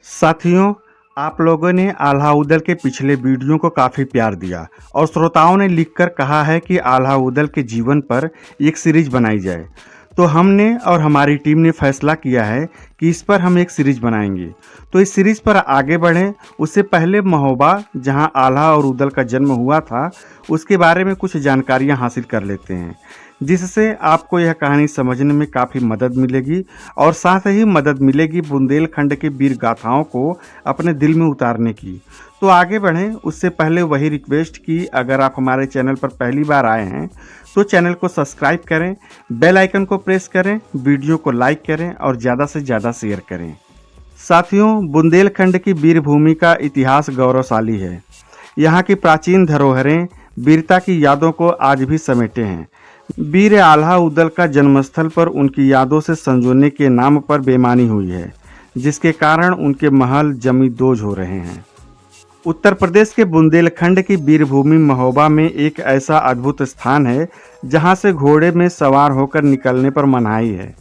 साथियों, आप लोगों ने आल्हा उदल के पिछले वीडियो को काफ़ी प्यार दिया और श्रोताओं ने लिखकर कहा है कि आल्हा उदल के जीवन पर एक सीरीज बनाई जाए। तो हमने और हमारी टीम ने फैसला किया है कि इस पर हम एक सीरीज बनाएंगे। तो इस सीरीज पर आगे बढ़ें उससे पहले महोबा, जहां आल्हा और उदल का जन्म हुआ था, उसके बारे में कुछ जानकारियां हासिल कर लेते हैं, जिससे आपको यह कहानी समझने में काफ़ी मदद मिलेगी और साथ ही मदद मिलेगी बुंदेलखंड के वीर गाथाओं को अपने दिल में उतारने की। तो आगे बढ़ें उससे पहले वही रिक्वेस्ट कि अगर आप हमारे चैनल पर पहली बार आए हैं तो चैनल को सब्सक्राइब करें, बेल आइकन को प्रेस करें, वीडियो को लाइक करें और ज़्यादा से ज़्यादा शेयर करें। साथियों, बुंदेलखंड की वीर भूमि का इतिहास गौरवशाली है। यहाँ की प्राचीन धरोहरें वीरता की यादों को आज भी समेटे हैं। वीर आल्हा उदल का जन्मस्थल पर उनकी यादों से संजोने के नाम पर बेईमानी हुई है, जिसके कारण उनके महल जमींदोज हो रहे हैं। उत्तर प्रदेश के बुंदेलखंड की वीरभूमि महोबा में एक ऐसा अद्भुत स्थान है जहां से घोड़े में सवार होकर निकलने पर मनाही है।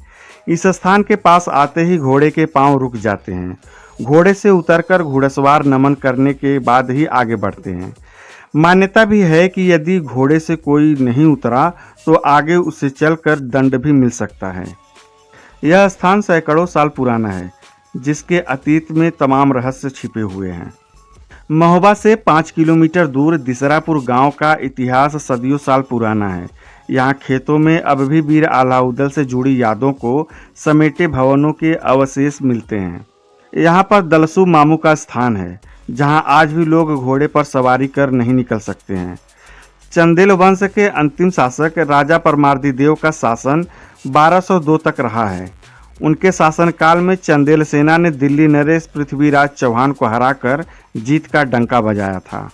इस स्थान के पास आते ही घोड़े के पांव रुक जाते हैं। घोड़े से उतरकर घुड़सवार नमन करने के बाद ही आगे बढ़ते हैं। मान्यता भी है कि यदि घोड़े से कोई नहीं उतरा तो आगे उससे चलकर दंड भी मिल सकता है। यह स्थान सैकड़ों साल पुराना है, जिसके अतीत में तमाम रहस्य छिपे हुए हैं। महोबा से 5 किलोमीटर दूर दिसरापुर गांव का इतिहास सदियों साल पुराना है। यहाँ खेतों में अब भी वीर आल्हा उदल से जुड़ी यादों को समेटे भवनों के अवशेष मिलते हैं। यहाँ पर दलसू मामू का स्थान है, जहाँ आज भी लोग घोड़े पर सवारी कर नहीं निकल सकते हैं। चंदेल वंश के अंतिम शासक राजा परमार्दी देव का शासन 1202 तक रहा है। उनके शासनकाल में चंदेल सेना ने दिल्ली नरेश पृथ्वीराज चौहान को हराकर जीत का डंका बजाया था।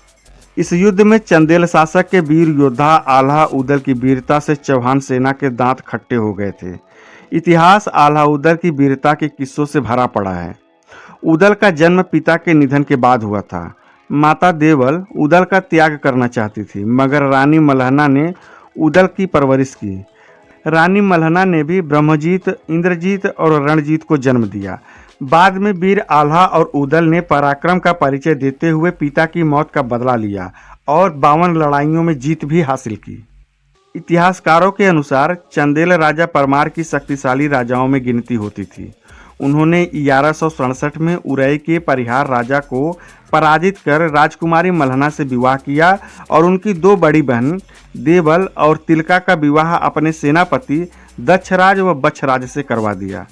इस युद्ध में चंदेल शासक के वीर योद्धा आल्हा उदल की वीरता से चौहान सेना के दांत खट्टे हो गए थे। इतिहास आल्हा उदल की वीरता के किस्सों से भरा पड़ा है। उदल का जन्म पिता के निधन के बाद हुआ था। माता देवल उदल का त्याग करना चाहती थी, मगर रानी मल्हना ने उदल की परवरिश की। रानी मल्हना ने भी ब्रह्मजीत, इंद्रजीत और रणजीत को जन्म दिया। बाद में वीर आल्हा और उदल ने पराक्रम का परिचय देते हुए पिता की मौत का बदला लिया और 52 लड़ाइयों में जीत भी हासिल की। इतिहासकारों के अनुसार चंदेल राजा परमार की शक्तिशाली राजाओं में गिनती होती थी। उन्होंने 1167 में उरई के परिहार राजा को पराजित कर राजकुमारी मल्हना से विवाह किया और उनकी 2 बड़ी बहन देवल और तिलका का विवाह अपने सेनापति दक्षराज व बछराज से करवा दिया।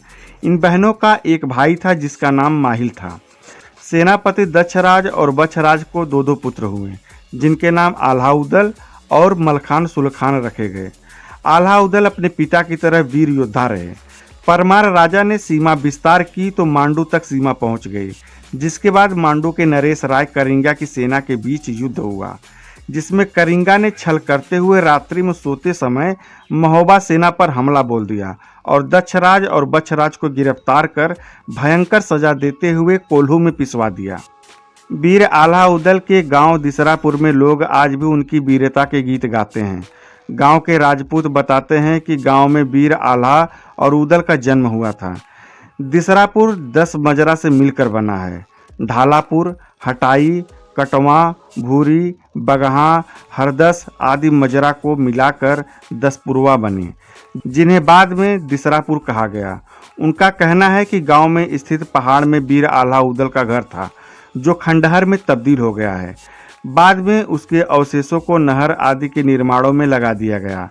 इन बहनों का एक भाई था जिसका नाम माहिल था। सेनापति दक्षराज और बछराज को 2 पुत्र हुए, जिनके नाम आल्हा उदल और मलखान सुलखान रखे गए। आल्हा उदल अपने पिता की तरह वीर योद्धा रहे। परमार राजा ने सीमा विस्तार की तो मांडू तक सीमा पहुंच गई, जिसके बाद मांडू के नरेश राय करिंगा की सेना के बीच युद्ध हुआ, जिसमें करिंगा ने छल करते हुए रात्रि में सोते समय महोबा सेना पर हमला बोल दिया और दक्षराज और बछराज को गिरफ्तार कर भयंकर सजा देते हुए कोल्हू में पिसवा दिया। वीर आल्हा उदल के गांव दिसरापुर में लोग आज भी उनकी वीरता के गीत गाते हैं। गांव के राजपूत बताते हैं कि गांव में वीर आल्हा और उदल का जन्म हुआ था। दिसरापुर 10 मजरा से मिलकर बना है। ढालापुर, हटाई, कटवा, भूरी, बगहा, हरदस आदि मजरा को मिलाकर 10 पुरवा बने, जिन्हें बाद में दिसरापुर कहा गया। उनका कहना है कि गांव में स्थित पहाड़ में वीर आल्हा उदल का घर था, जो खंडहर में तब्दील हो गया है। बाद में उसके अवशेषों को नहर आदि के निर्माणों में लगा दिया गया।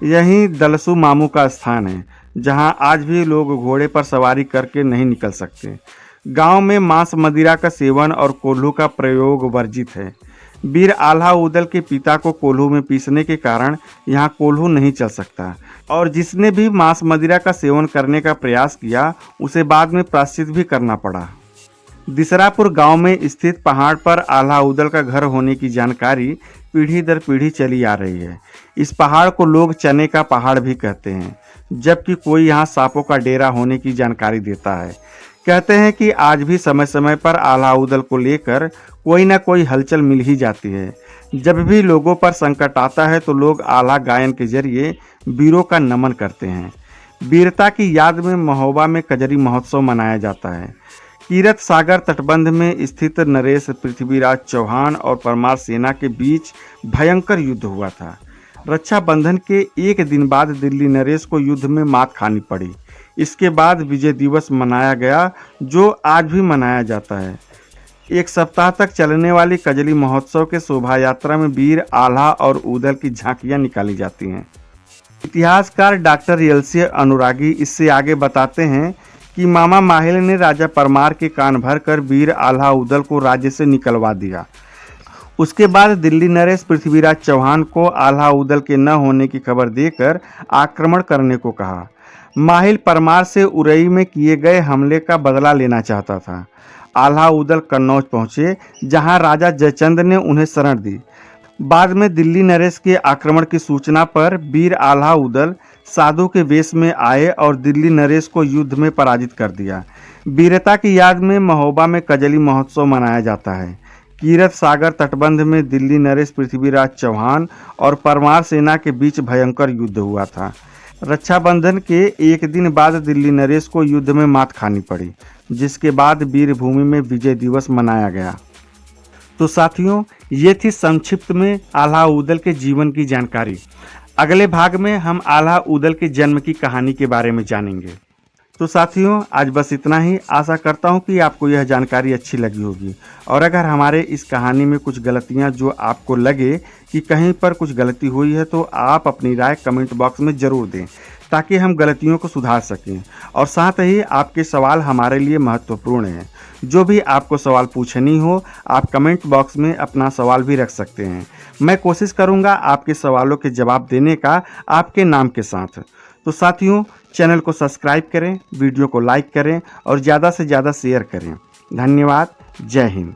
यहीं दलसू मामू का स्थान है, जहां आज भी लोग घोड़े पर सवारी करके नहीं निकल सकते। गांव में मांस मदिरा का सेवन और कोल्हू का प्रयोग वर्जित है। वीर आल्हा उदल के पिता को कोल्हू में पीसने के कारण यहां कोल्हू नहीं चल सकता और जिसने भी मांस मदिरा का सेवन करने का प्रयास किया उसे बाद में प्रायश्चित भी करना पड़ा। दिसरापुर गांव में स्थित पहाड़ पर आल्हा उदल का घर होने की जानकारी पीढ़ी दर पीढ़ी चली आ रही है। इस पहाड़ को लोग चने का पहाड़ भी कहते हैं, जबकि कोई यहाँ सांपों का डेरा होने की जानकारी देता है। कहते हैं कि आज भी समय समय पर आल्हा उदल को लेकर कोई ना कोई हलचल मिल ही जाती है। जब भी लोगों पर संकट आता है तो लोग आल्हा गायन के जरिए वीरों का नमन करते हैं। वीरता की याद में महोबा में कजरी महोत्सव मनाया जाता है। कीरत सागर तटबंध में स्थित नरेश पृथ्वीराज चौहान और परमार सेना के बीच भयंकर युद्ध हुआ था। रक्षाबंधन के एक दिन बाद दिल्ली नरेश को युद्ध में मात खानी पड़ी। इसके बाद विजय दिवस मनाया गया, जो आज भी मनाया जाता है। एक सप्ताह तक चलने वाली कजली महोत्सव के शोभा यात्रा में वीर आल्हा और ऊदल की झांकियां निकाली जाती हैं। इतिहासकार डॉक्टर एलसी अनुरागी इससे आगे बताते हैं कि मामा माहिल ने राजा परमार के कान भरकर वीर आल्हा ऊदल को राज्य से निकलवा दिया। उसके बाद दिल्ली नरेश पृथ्वीराज चौहान को आल्हा ऊदल के न होने की खबर देकर आक्रमण करने को कहा। माहिल परमार से उरई में किए गए हमले का बदला लेना चाहता था। आल्हा ऊदल कन्नौज पहुंचे, जहां राजा जयचंद ने उन्हें शरण दी। बाद में दिल्ली नरेश के आक्रमण की सूचना पर वीर आल्हा ऊदल साधु के वेश में आए और दिल्ली नरेश को युद्ध में पराजित कर दिया। वीरता की याद में महोबा में कजली महोत्सव मनाया जाता है। कीरत सागर तटबंध में दिल्ली नरेश पृथ्वीराज चौहान और परमार सेना के बीच भयंकर युद्ध हुआ था। रक्षाबंधन के एक दिन बाद दिल्ली नरेश को युद्ध में मात खानी पड़ी, जिसके बाद वीर भूमि में विजय दिवस मनाया गया। तो साथियों, ये थी संक्षिप्त में आल्हा ऊदल के जीवन की जानकारी। अगले भाग में हम आल्हा ऊदल के जन्म की कहानी के बारे में जानेंगे। तो साथियों, आज बस इतना ही। आशा करता हूँ कि आपको यह जानकारी अच्छी लगी होगी, और अगर हमारे इस कहानी में कुछ गलतियाँ जो आपको लगे कि कहीं पर कुछ गलती हुई है, तो आप अपनी राय कमेंट बॉक्स में ज़रूर दें, ताकि हम गलतियों को सुधार सकें। और साथ ही आपके सवाल हमारे लिए महत्वपूर्ण हैं। जो भी आपको सवाल पूछनी हो, आप कमेंट बॉक्स में अपना सवाल भी रख सकते हैं। मैं कोशिश करूँगा आपके सवालों के जवाब देने का आपके नाम के साथ। तो साथियों, चैनल को सब्सक्राइब करें, वीडियो को लाइक करें और ज़्यादा से ज़्यादा शेयर करें। धन्यवाद। जय हिंद।